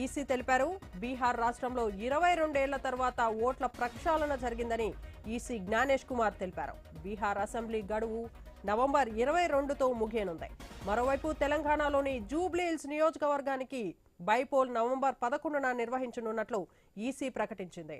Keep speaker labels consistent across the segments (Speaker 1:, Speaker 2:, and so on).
Speaker 1: EC తెలిపారు. బీహార్ రాష్ట్రంలో 22 ఏళ్ల తర్వాత ఓట్ల ప్రక్షాళన జరిగిందని ఈసీ జ్ఞానేష్ కుమార్ తెలిపారు. బీహార్ అసెంబ్లీ గడువు నవంబర్ 22తో ముగియనుంది. మరోవైపు తెలంగాణలోని జూబ్లీహిల్స్ నియోజకవర్గానికి బైపోల్ నవంబర్ 11న నిర్వహించనున్నట్లు ఈసీ ప్రకటించింది.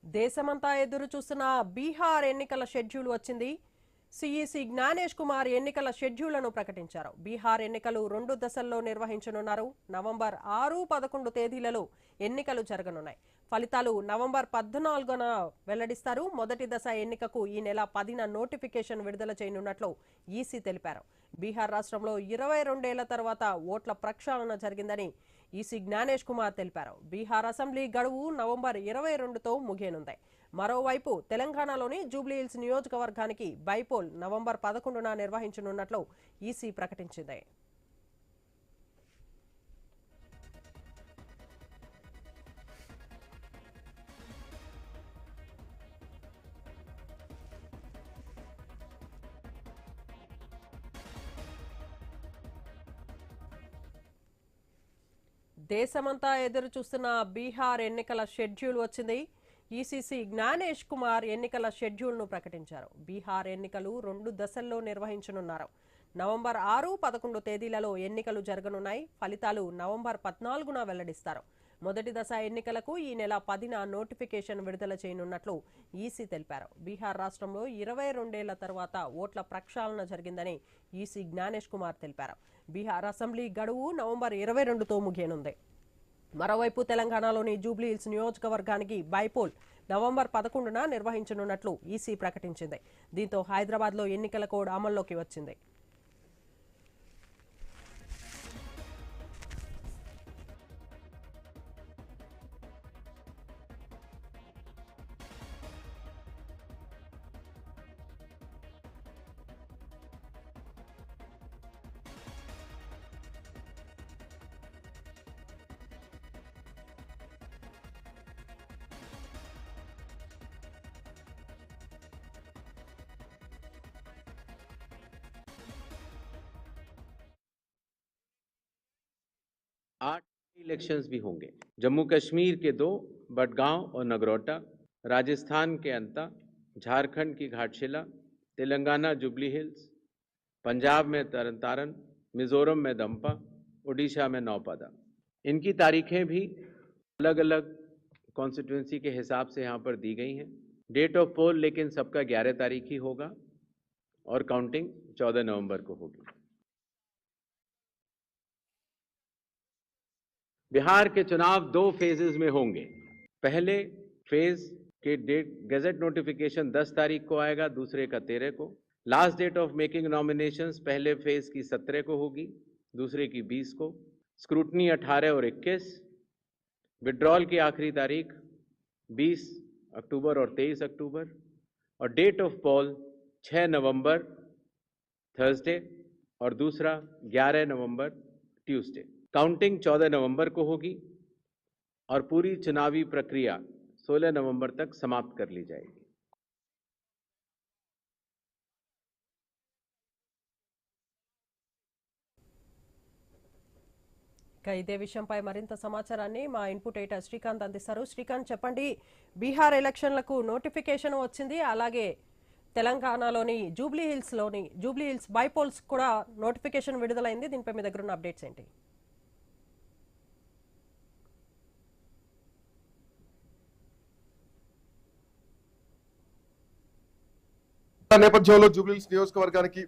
Speaker 1: దేశమంతా ఎదురు చూస్తున్న బీహార్ ఎన్నికల షెడ్యూల్ వచ్చింది. సిఈసి జ్ఞానేష్ కుమార్ ఎన్నికల షెడ్యూళ్లను ప్రకటించారు. బీహార్ ఎన్నికలు 2 దశల్లో నిర్వహించనున్నారు. నవంబర్ 6, 11 తేదీలలో ఎన్నికలు జరగనున్నాయి. ఫలితాలు నవంబర్ 14న వెల్లడిస్తారు. మొదటి దశ ఎన్నికకు ఈ నెల 10న నోటిఫికేషన్ విడుదల చేయనున్నట్లు ఈసీ తెలిపారు. బీహార్ రాష్ట్రంలో 22 ఏళ్ల తర్వాత ఓట్ల ప్రక్షాళన జరిగిందని ఈసీ జ్ఞానేష్ కుమార్ తెలిపారు. బీహార్ అసెంబ్లీ గడువు నవంబర్ 22తో ముగియనుంది. మరోవైపు తెలంగాణలోని జూబ్లీహిల్స్ నియోజకవర్గానికి బైపోల్ నవంబర్ 11న నిర్వహించనున్నట్లు ఈసీ ప్రకటించింది. దేశమంతా ఎదురు చూస్తున్న బీహార్ ఎన్నికల షెడ్యూల్ వచ్చింది. ఈసీసీ జ్ఞానేష్ కుమార్ ఎన్నికల షెడ్యూల్ను ప్రకటించారు. బీహార్ ఎన్నికలు 2 దశల్లో నిర్వహించనున్నారు. నవంబర్ 6, 11 తేదీలలో ఎన్నికలు జరగనున్నాయి. ఫలితాలు నవంబర్ 14న వెల్లడిస్తారు. మొదటి దశ ఎన్నికలకు ఈ నెల 10న నోటిఫికేషన్ విడుదల చేయనున్నట్లు ఈసీ తెలిపారు. బీహార్ రాష్ట్రంలో 22 ఏళ్ల తర్వాత ఓట్ల ప్రక్షాళన జరిగిందని ఈసీ జ్ఞానేష్ కుమార్ తెలిపారు. బీహార్ అసెంబ్లీ గడువు నవంబర్ 22తో ముగియనుంది. మరోవైపు తెలంగాణలోని జూబ్లీహిల్స్ నియోజకవర్గానికి బైపోల్ నవంబర్ 11న నిర్వహించనున్నట్లు ఈసీ ప్రకటించింది. దీంతో హైదరాబాద్లో ఎన్నికల కోడ్ అమల్లోకి వచ్చింది.
Speaker 2: आठ इलेक्शंस भी होंगे। जम्मू कश्मीर के 2, बडगांव और नगरोटा, राजस्थान के अंता, झारखंड की घाटशिला, तेलंगाना जुबली हिल्स, पंजाब में तरन तारण, मिजोरम में दंपा, उड़ीसा में नौपादा। इनकी तारीखें भी अलग अलग कॉन्स्टिट्यूंसी के हिसाब से यहाँ पर दी गई हैं। डेट ऑफ पोल लेकिन सबका 11 तारीख ही होगा और काउंटिंग 14 नवंबर को होगी। बिहार के चुनाव 2 फेजेस में होंगे। पहले फेज के डेट गजट नोटिफिकेशन 10 तारीख को आएगा, दूसरे का 13 को। Last date of making nominations पहले फेज की 17 को होगी, दूसरे की 20 को। स्क्रूटनी 18 और 21। विड्रॉल की आखिरी तारीख 20 अक्टूबर और 23 अक्टूबर। और date of poll 6 November Thursday और दूसरा 11 नवंबर ट्यूसडे। काउंटिंग 14 नवंबर को होगी और पूरी चुनावी प्रक्रिया 16 नवंबर तक समाप्त कर ली जाएगी।
Speaker 1: ఇదే విషయంపై మరింత సమాచారాన్ని మా ఇన్పుట్ ఎడిటర్ శ్రీకాంత్ అందిస్తారు. శ్రీకాంత్, చెప్పండి. బీహార్ ఎలక్షన్లకు నోటిఫికేషన్ వచ్చింది. అలాగే తెలంగాణలోని జూబ్లీహిల్స్ బైపోల్స్ కూడా నోటిఫికేషన్ విడుదలైంది. దీనిపై మీ దగ్గర ఉన్న అప్డేట్స్ ఏంటి?
Speaker 3: నేపథ్యంలో జూబ్లీహిల్స్ నియోజకవర్గానికి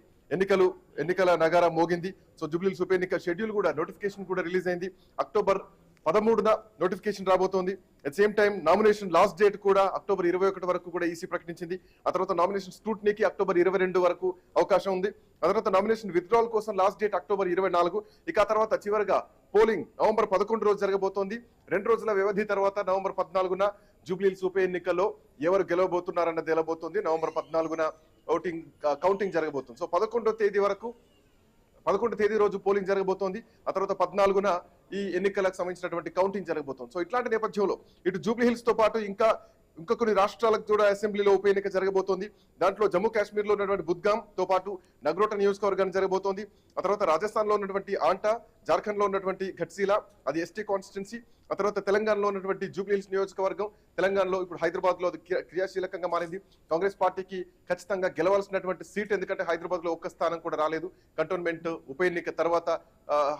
Speaker 3: ఎన్నికల నగారా మోగింది. సో జూబ్లీహిల్స్ ఉప ఎన్నిక షెడ్యూల్ కూడా నోటిఫికేషన్ కూడా రిలీజ్ అయింది. అక్టోబర్ 13న నోటిఫికేషన్ రాబోతోంది. At same time nomination last date కూడా అక్టోబర్ 21 వరకు కూడా ఈసీ ప్రకటించింది. ఆ తర్వాత నామినేషన్ స్క్రూటినీకి అక్టోబర్ 22 వరకు అవకాశం ఉంది. ఆ తర్వాత నామినేషన్ విత్డ్రాల్ కోసం లాస్ట్ డేట్ అక్టోబర్ 24. ఇక ఆ తర్వాత చివరిగా పోలింగ్ నవంబర్ 11 రోజు జరగబోతోంది. 2 రోజుల వ్యవధి తర్వాత నవంబర్ 14న జూబ్లీహిల్స్ ఉప ఎన్నికల్లో ఎవరు గెలవబోతున్నారన్నది తేలబోతోంది. నవంబర్ 14న కౌంటింగ్ జరగబోతుంది. సో 11వ తేదీ వరకు 11వ తేదీ రోజు పోలింగ్ జరగబోతోంది. ఆ తర్వాత 14న ఈ ఎన్నికలకు సంబంధించినటువంటి కౌంటింగ్ జరగబోతోంది. సో ఇట్లాంటి నేపథ్యంలో ఇటు జూబ్లీ హిల్స్ తో పాటు ఇంకా కొన్ని రాష్ట్రాలకు కూడా అసెంబ్లీలో ఉప ఎన్నిక జరగబోతోంది. దాంట్లో జమ్మూ కాశ్మీర్ లో ఉన్నటువంటి బుద్గాం తో పాటు నగ్రోటా నియోజకవర్గాన్ని జరగబోతోంది. ఆ తర్వాత రాజస్థాన్ లో ఉన్నటువంటి ఆంటా, జార్ఖండ్ లో ఉన్నటువంటి ఘట్సీలా, అది ఎస్టీ కాన్స్టిట్యున్సీ. ఆ తర్వాత తెలంగాణలో ఉన్నటువంటి జూబ్లీ హిల్స్ నియోజకవర్గం, తెలంగాణలో ఇప్పుడు హైదరాబాద్ లో క్రియాశీలకంగా మారింది. కాంగ్రెస్ పార్టీకి ఖచ్చితంగా గెలవాల్సినటువంటి సీట్, ఎందుకంటే హైదరాబాద్ లో ఒక్క స్థానం కూడా రాలేదు. కంటోన్మెంట్ ఉప ఎన్నిక తర్వాత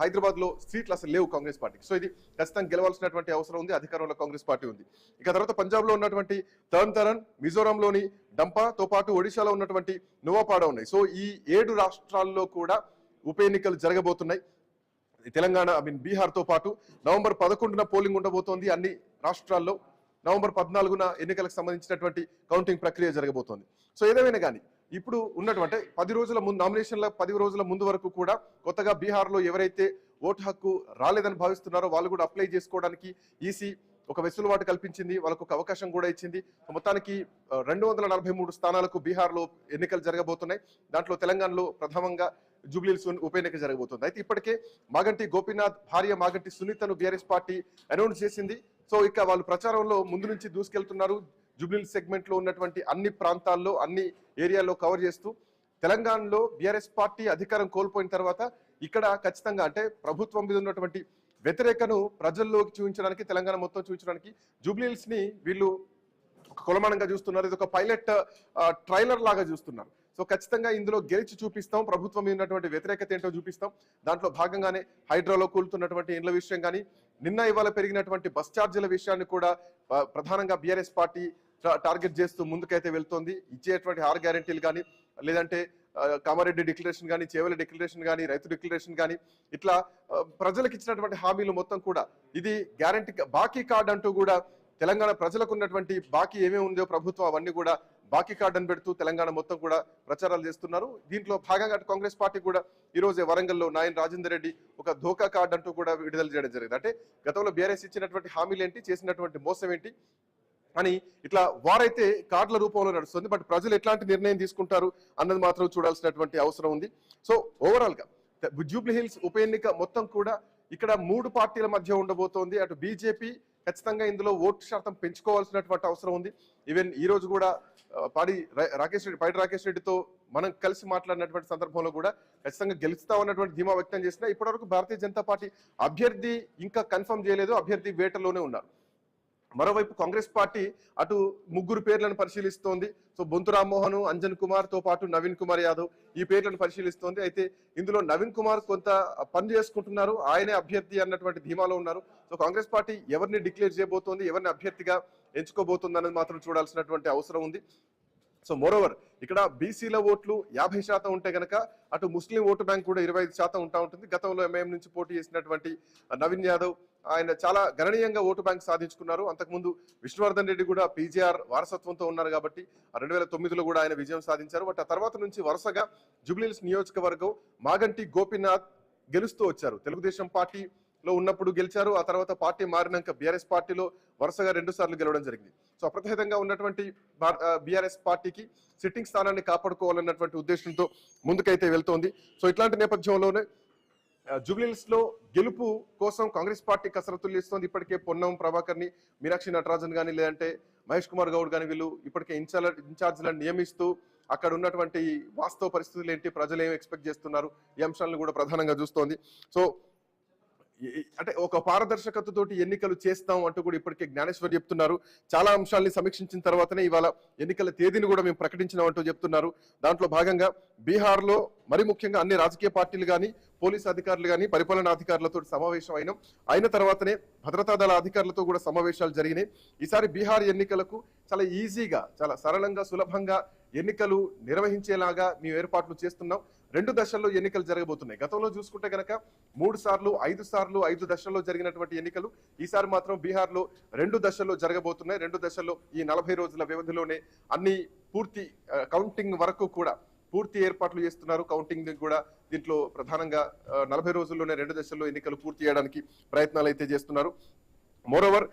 Speaker 3: హైదరాబాద్ లో సీట్లు అసలు లేవు కాంగ్రెస్ పార్టీకి. సో ఇది ఖచ్చితంగా గెలవాల్సినటువంటి అవసరం ఉంది. అధికారంలో కాంగ్రెస్ పార్టీ ఉంది. ఇక తర్వాత పంజాబ్ లో ఉన్నటువంటి తర్న్ తరన్, మిజోరాంలోని డంపా తో పాటు ఒడిశాలో ఉన్నటువంటి నువాపాడ ఉన్నాయి. సో ఈ 7 రాష్ట్రాల్లో కూడా ఉప ఎన్నికలు జరగబోతున్నాయి. తెలంగాణ బీహార్ తో పాటు నవంబర్ 11న పోలింగ్ ఉండబోతోంది అన్ని రాష్ట్రాల్లో. నవంబర్ 14న ఎన్నికలకు సంబంధించినటువంటి కౌంటింగ్ ప్రక్రియ జరగబోతోంది. సో ఏదేమైనా కానీ ఇప్పుడు ఉన్నటువంటి 10 రోజుల ముందు, నామినేషన్ల 10 రోజుల ముందు వరకు కూడా కొత్తగా బీహార్లో ఎవరైతే ఓటు హక్కు రాలేదని భావిస్తున్నారో వాళ్ళు కూడా అప్లై చేసుకోవడానికి ఈసీ ఒక వెసులుబాటు కల్పించింది. వాళ్ళకు ఒక అవకాశం కూడా ఇచ్చింది. మొత్తానికి 243 స్థానాలకు బీహార్లో ఎన్నికలు జరగబోతున్నాయి. దాంట్లో తెలంగాణలో ప్రథమంగా జూబ్లీహిల్స్ ఉప ఎన్నిక జరగబోతుంది. అయితే ఇప్పటికే మాగంటి గోపీనాథ్ భార్య మాగంటి సునీతను బీఆర్ఎస్ పార్టీ అనౌన్స్ చేసింది. సో ఇక వాళ్ళు ప్రచారంలో ముందు నుంచి దూసుకెళ్తున్నారు. జూబ్లీహిల్స్ సెగ్మెంట్ లో ఉన్నటువంటి అన్ని ప్రాంతాల్లో, అన్ని ఏరియాల్లో కవర్ చేస్తూ తెలంగాణలో బీఆర్ఎస్ పార్టీ అధికారం కోల్పోయిన తర్వాత ఇక్కడ ఖచ్చితంగా అంటే ప్రభుత్వం మీద ఉన్నటువంటి వ్యతిరేకను ప్రజల్లోకి చూపించడానికి, తెలంగాణ మొత్తం చూపించడానికి జూబ్లీహిల్స్ ని వీళ్ళు ఒక కొలమానంగా చూస్తున్నారు. ఇది ఒక పైలట్ ట్రైలర్ లాగా చూస్తున్నారు. సో ఖచ్చితంగా ఇందులో గెలిచి చూపిస్తాం, ప్రభుత్వం మీద ఉన్నటువంటి వ్యతిరేకత ఏంటో చూపిస్తాం. దాంట్లో భాగంగానే హైడ్రాలో కూలుతున్నటువంటి ఇండ్ల విషయం కానీ, నిన్న ఇవాళ పెరిగినటువంటి బస్ ఛార్జీల విషయాన్ని కూడా ప్రధానంగా బీఆర్ఎస్ పార్టీ టార్గెట్ చేస్తూ ముందుకైతే వెళ్తోంది. ఇచ్చేటువంటి 6 గ్యారెంటీలు కానీ, లేదంటే కామారెడ్డి డిక్లరేషన్ కానీ, చేవెల డిక్లరేషన్ కానీ, రైతు డిక్లరేషన్ కానీ, ఇట్లా ప్రజలకు ఇచ్చినటువంటి హామీలు మొత్తం కూడా ఇది గ్యారెంటీ బాకీ కార్డ్ అంటూ కూడా తెలంగాణ ప్రజలకు ఉన్నటువంటి బాకీ ఏమేమి ఉందో ప్రభుత్వం అవన్నీ కూడా బాకీ కార్డు అని పెడుతూ తెలంగాణ మొత్తం కూడా ప్రచారాలు చేస్తున్నారు. దీంట్లో భాగంగా కాంగ్రెస్ పార్టీ కూడా ఈ రోజే వరంగల్లో నాయన్ రాజేందర్ రెడ్డి ఒక ధోకా కార్డు అంటూ కూడా విడుదల చేయడం జరిగింది. అంటే గతంలో బీఆర్ఎస్ ఇచ్చినటువంటి హామీలు ఏంటి, చేసినటువంటి మోసం ఏంటి అని ఇట్లా వారైతే కార్డుల రూపంలో నడుస్తుంది. బట్ ప్రజలు ఎట్లాంటి నిర్ణయం తీసుకుంటారు అన్నది మాత్రం చూడాల్సినటువంటి అవసరం ఉంది. సో ఓవరాల్ గా జూబ్లీ హిల్స్ ఉప ఎన్నిక మొత్తం కూడా ఇక్కడ 3 పార్టీల మధ్య ఉండబోతోంది. అటు బీజేపీ ఖచ్చితంగా ఇందులో ఓటు శాతం పెంచుకోవాల్సినటువంటి అవసరం ఉంది. ఈవెన్ ఈ రోజు కూడా పైడి రాకేష్ రెడ్డితో మనం కలిసి మాట్లాడినటువంటి సందర్భంలో కూడా ఖచ్చితంగా గెలుస్తా ఉన్నటువంటి ధీమా వ్యక్తం చేసినా ఇప్పటివరకు భారతీయ జనతా పార్టీ అభ్యర్థి ఇంకా కన్ఫర్మ్ చేయలేదు. అభ్యర్థి వేటలోనే ఉన్నారు. మరోవైపు కాంగ్రెస్ పార్టీ అటు 3 పేర్లను పరిశీలిస్తోంది. సో బొంతు రామ్మోహన్, అంజన్ కుమార్ తో పాటు నవీన్ కుమార్ యాదవ్ ఈ పేర్లను పరిశీలిస్తోంది. అయితే ఇందులో నవీన్ కుమార్ కొంత పని చేసుకుంటున్నారు, ఆయనే అభ్యర్థి అన్నటువంటి ధీమాలో ఉన్నారు. సో కాంగ్రెస్ పార్టీ ఎవరిని డిక్లేర్ చేయబోతోంది, ఎవరిని అభ్యర్థిగా ఎంచుకోబోతుంది అన్నది మాత్రం చూడాల్సినటువంటి అవసరం ఉంది. సో మోరోవర్ ఇక్కడ బీసీల ఓట్లు 50% ఉంటే గనక అటు ముస్లిం ఓటు బ్యాంక్ కూడా 25% ఉంటా ఉంటుంది. గతంలో ఎంఐఎం నుంచి పోటీ చేసినటువంటి నవీన్ యాదవ్ ఆయన చాలా గణనీయంగా ఓటు బ్యాంక్ సాధించుకున్నారు. అంతకుముందు విష్ణువర్ధన్ రెడ్డి కూడా పీజీఆర్ వారసత్వంతో ఉన్నారు కాబట్టి 2009లో కూడా ఆయన విజయం సాధించారు. బట్ ఆ తర్వాత నుంచి వరుసగా జూబ్లీహిల్స్ నియోజకవర్గం మాగంటి గోపీనాథ్ గెలుస్తూ వచ్చారు. తెలుగుదేశం పార్టీలో ఉన్నప్పుడు గెలిచారు. ఆ తర్వాత పార్టీ మారినాక బీఆర్ఎస్ పార్టీలో వరుసగా 2 సార్లు గెలవడం జరిగింది. సో అప్రతిహతంగా ఉన్నటువంటి బీఆర్ఎస్ పార్టీకి సిట్టింగ్ స్థానాన్ని కాపాడుకోవాలన్నటువంటి ఉద్దేశంతో ముందుకైతే వెళ్తోంది. సో ఇట్లాంటి నేపథ్యంలోనే జూబ్లీహిల్స్ లో గెలుపు కోసం కాంగ్రెస్ పార్టీ కసరత్తులు చేస్తోంది. ఇప్పటికే పొన్నం ప్రభాకర్ ని, మీనాక్షి నటరాజన్ గానీ, లేదంటే మహేష్ కుమార్ గౌడ్ గానీ వీళ్ళు ఇప్పటికే ఇన్ఛార్జ్లను నియమిస్తూ అక్కడ ఉన్నటువంటి వాస్తవ పరిస్థితులు ఏంటి, ప్రజలు ఏం ఎక్స్పెక్ట్ చేస్తున్నారు, ఈ అంశాలను కూడా ప్రధానంగా చూస్తోంది. సో అంటే ఒక పారదర్శకతతోటి ఎన్నికలు చేస్తాం అంటూ కూడా ఇప్పటికే జ్ఞానేశ్వర్ చెప్తున్నారు. చాలా అంశాలని సమీక్షించిన తర్వాతనే ఇవాళ ఎన్నికల తేదీని కూడా మేము ప్రకటించినామంటూ చెప్తున్నారు. దాంట్లో భాగంగా బీహార్లో మరి ముఖ్యంగా అన్ని రాజకీయ పార్టీలు కానీ, పోలీసు అధికారులు కానీ, పరిపాలనా అధికారులతో సమావేశం అయిన తర్వాతనే భద్రతా దళ అధికారులతో కూడా సమావేశాలు జరిగినాయి. ఈసారి బీహార్ ఎన్నికలకు చాలా ఈజీగా, చాలా సరళంగా, సులభంగా ఎన్నికలు నిర్వహించేలాగా మేము ఏర్పాట్లు చేస్తున్నాం. 2 దశల్లో ఎన్నికలు జరగబోతున్నాయి. గతంలో చూసుకుంటే కనుక 3 సార్లు, 5 సార్లు, 5 దశల్లో జరిగినటువంటి ఎన్నికలు ఈసారి మాత్రం బీహార్లో 2 దశల్లో జరగబోతున్నాయి. 2 దశల్లో ఈ 40 రోజుల వ్యవధిలోనే అన్ని పూర్తి కౌంటింగ్ వరకు కూడా పూర్తి ఏర్పాట్లు చేస్తున్నారు. కౌంటింగ్ కూడా దీంట్లో ప్రధానంగా 40 రోజుల్లోనే 2 దశల్లో ఎన్నికలు పూర్తి చేయడానికి ప్రయత్నాలు అయితే చేస్తున్నారు. మోరోవర్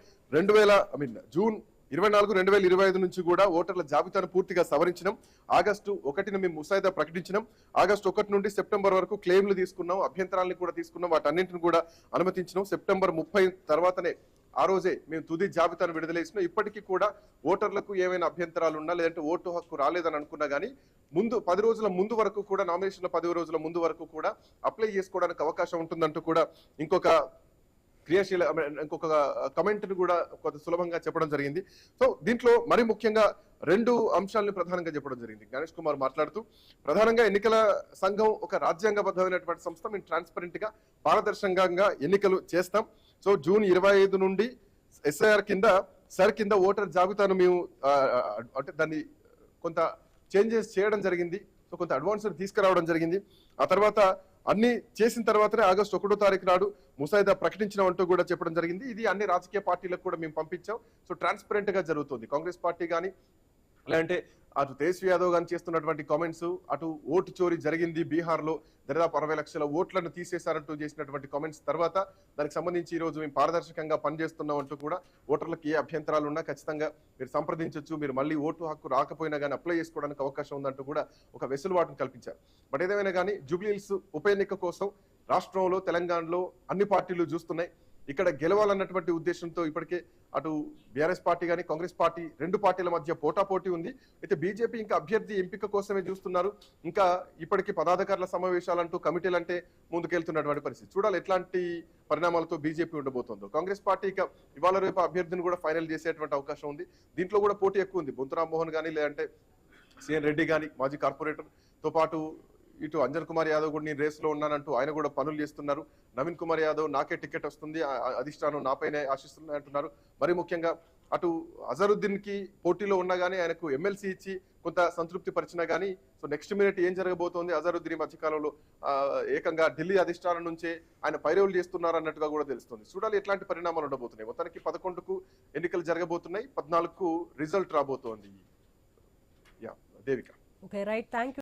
Speaker 3: జూన్ 24/2025 నుంచి కూడా ఓటర్ల జాబితాను పూర్తిగా సవరించినాం. ఆగస్టు 1న మేము ముసాయిదా ప్రకటించినాం. ఆగస్టు 1 నుండి సెప్టెంబర్ వరకు క్లెయిమ్లు తీసుకున్నాం, అభ్యంతరాలను కూడా తీసుకున్నాం, వాటన్నింటిని కూడా అనుమతించినాం. సెప్టెంబర్ 30 తర్వాతనే ఆ రోజే మేము తుది జాబితాను విడుదల చేసినాం. ఇప్పటికీ కూడా ఓటర్లకు ఏమైనా అభ్యంతరాలు ఉన్నా, లేదంటే ఓటు హక్కు రాలేదని అనుకున్నా కానీ ముందు 10 రోజుల ముందు వరకు కూడా, నామినేషన్ల 10 రోజుల ముందు వరకు కూడా అప్లై చేసుకోవడానికి అవకాశం ఉంటుందంటూ కూడా ఇంకొక కమెంట్ ని కూడా కొంత సులభంగా చెప్పడం జరిగింది. సో దీంట్లో మరి ముఖ్యంగా 2 అంశాలను ప్రధానంగా చెప్పడం జరిగింది. గణేష్ కుమార్ మాట్లాడుతూ, ప్రధానంగా ఎన్నికల సంఘం ఒక రాజ్యాంగబద్ధమైనటువంటి సంస్థ, మేము ట్రాన్స్పరెంట్ గా పారదర్శకంగా ఎన్నికలు చేస్తాం. సో జూన్ 25 నుండి SIR కింద ఓటర్ జాబితాను మేము అంటే దాన్ని కొంత చేంజెస్ చేయడం జరిగింది. సో కొంత అడ్వాన్స్ తీసుకురావడం జరిగింది. ఆ తర్వాత అన్ని చేసిన తర్వాతనే ఆగస్టు 1వ తారీఖు నాడు ముసాయిదా ప్రకటించినామంటూ కూడా చెప్పడం జరిగింది. ఇది అన్ని రాజకీయ పార్టీలకు కూడా మేము పంపించాం. సో ట్రాన్స్పరెంట్ గా జరుగుతుంది. కాంగ్రెస్ పార్టీ కానీ, లేదంటే అటు తేజస్వి యాదవ్ గాని చేస్తున్నటువంటి కామెంట్స్, అటు ఓటు చోరీ జరిగింది బీహార్ లో, దాదాపు 60 లక్షల ఓట్లను తీసేశారంటూ చేసినటువంటి కామెంట్స్ తర్వాత దానికి సంబంధించి ఈ రోజు మేము పారదర్శకంగా పనిచేస్తున్నాం అంటూ కూడా ఓటర్లకు ఏ అభ్యంతరాలు ఉన్నా ఖచ్చితంగా మీరు సంప్రదించవచ్చు, మీరు మళ్ళీ ఓటు హక్కు రాకపోయినా కానీ అప్లై చేసుకోవడానికి అవకాశం ఉందంటూ కూడా ఒక వెసులుబాటును కల్పించారు. బట్ ఏదేమైనా కానీ జూబ్లీహిల్స్ ఉప ఎన్నిక కోసం రాష్ట్రంలో, తెలంగాణలో అన్ని పార్టీలు చూస్తున్నాయి. ఇక్కడ గెలవాలన్నటువంటి ఉద్దేశంతో ఇప్పటికే అటు బీఆర్ఎస్ పార్టీ కానీ, కాంగ్రెస్ పార్టీ, 2 పార్టీల మధ్య పోటాపోటీ ఉంది. అయితే బీజేపీ ఇంకా అభ్యర్థి ఎంపిక కోసమే చూస్తున్నారు. ఇంకా ఇప్పటికీ పదాధికారుల సమావేశాలంటూ కమిటీలంటే ముందుకెళ్తున్నటువంటి పరిస్థితి. చూడాలి ఎట్లాంటి పరిణామాలతో బీజేపీ ఉండబోతుందో. కాంగ్రెస్ పార్టీ ఇక ఇవాళ రేపు అభ్యర్థిని కూడా ఫైనల్ చేసేటువంటి అవకాశం ఉంది. దీంట్లో కూడా పోటీ ఎక్కువ ఉంది. బొంతు రామ్మోహన్ కానీ, లేదంటే సిఎన్ రెడ్డి కానీ, మాజీ కార్పొరేటర్ తో పాటు ఇటు అంజన్ కుమార్ యాదవ్ కూడా నేను రేసులో ఉన్నానంటూ ఆయన కూడా పనులు చేస్తున్నారు. నవీన్ కుమార్ యాదవ్ నాకే టికెట్ వస్తుంది, అధిష్టానం నాపైనే ఆశిస్తుంది అంటున్నారు. మరి ముఖ్యంగా అటు అజరుద్దీన్ కి పోటీలో ఉన్నా కానీ ఆయనకు ఎమ్మెల్సీ ఇచ్చి కొంత సంతృప్తి పరిచినా కానీ, సో నెక్స్ట్ మినిట్ ఏం జరగబోతోంది, అజరుద్దీన్ మధ్యకాలంలో ఏకంగా ఢిల్లీ అధిష్టానం నుంచే ఆయన పైరవులు చేస్తున్నారు అన్నట్టుగా కూడా తెలుస్తుంది. చూడాలి ఎట్లాంటి పరిణామాలు ఉండబోతున్నాయి. మొత్తానికి 11కు ఎన్నికలు జరగబోతున్నాయి, 14కు రిజల్ట్ రాబోతోంది. Devika.
Speaker 1: Okay, right, thank you.